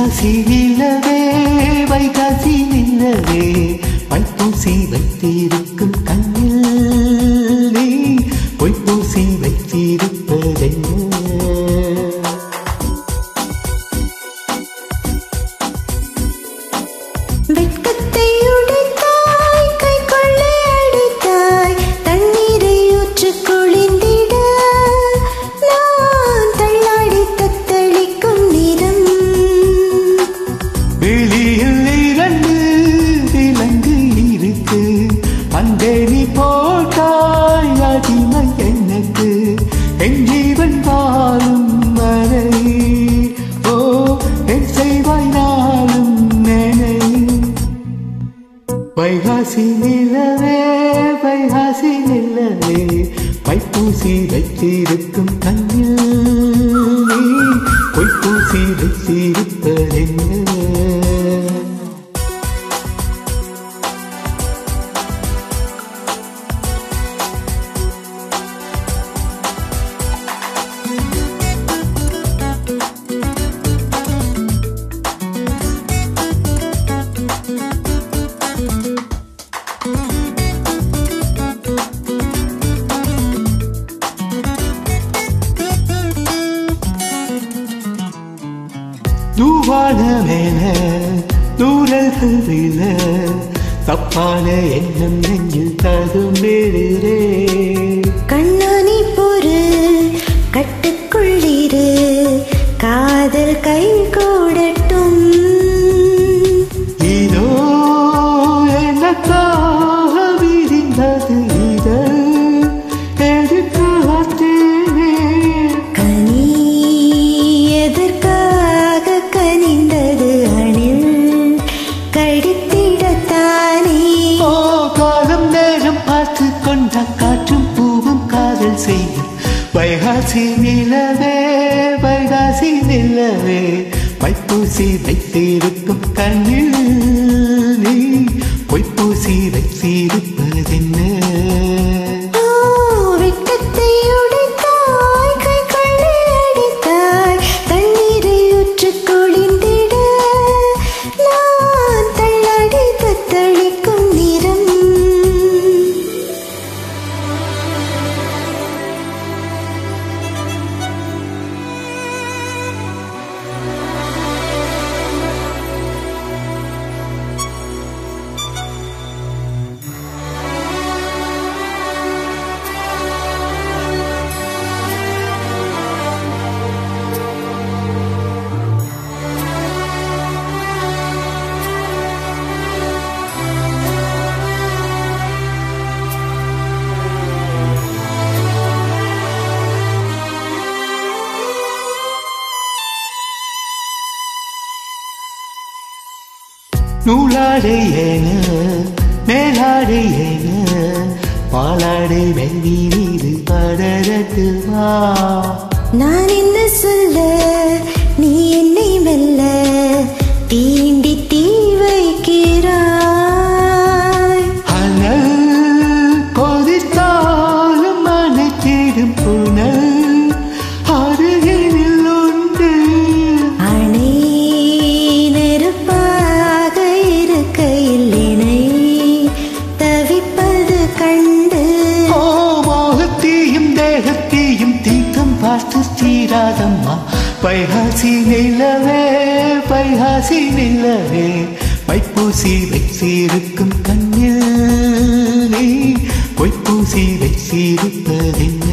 வைகாசி நிலவே வைகாசி நிலவே வைப்பூசி வைத்திருக்கும் கண்ணில் நீ பொய்ப்பூசி வைத்திருப்பதென்ன வைகாசி நிலவே வைகாசி நிலவே வைப்பூசி வைத்திருக்கும் கண்ணில் நீ பொய்ப்பூசி வைத்திருப்பதென்ன தூவானமேன தூரல்களில தப்பான எண்ணம் நெஞ்சில் ததும்பிடுறே கண்ணானி பொறு கட்டுக்குள்ளிரு காதல் கை கூடட்டும் இதோ எனக்காக விரிந்தது இதழ் எதிர்காத்தேனே கனி எதற்காக கனிந்தது அணில் கடித்திடத்தானே ஓ காலம் நேரம் பார்த்து கொண்ட காற்றும் பூவும் காதல் செய்யும் வைகாசி நிலவே வைகாசி நிலவே வைப்பூசி வைத்திருக்கும் கண்ணில் நீ பொய்ப்பூசி வைத்திருப்பதென்ன நூலாடை ஏன மேலாடை ஏன பாலாடை வெள்ளி நீரு படரட்டு வா நான் என்ன சொல்ல நீ என்னை மெல்ல தீண்டி தீ வைக்கிறாய் அனல் கொதித்தாலும் அணைத்திடும் புனல் அருகில் உண்டு அணை நெருப்பாக இருக்கையில் என்னை தவிப்பது கண்டு மோகத்தையும் தேகத்தையும் தீர்த்தம் பார்த்து தீராதம்மா வைகாசி நிலவே வைகாசி நிலவே வைப்பூசி வைத்திருக்கும் கண்ணில் நீ பொய்ப்பூசி வைத்திருப்பதென்ன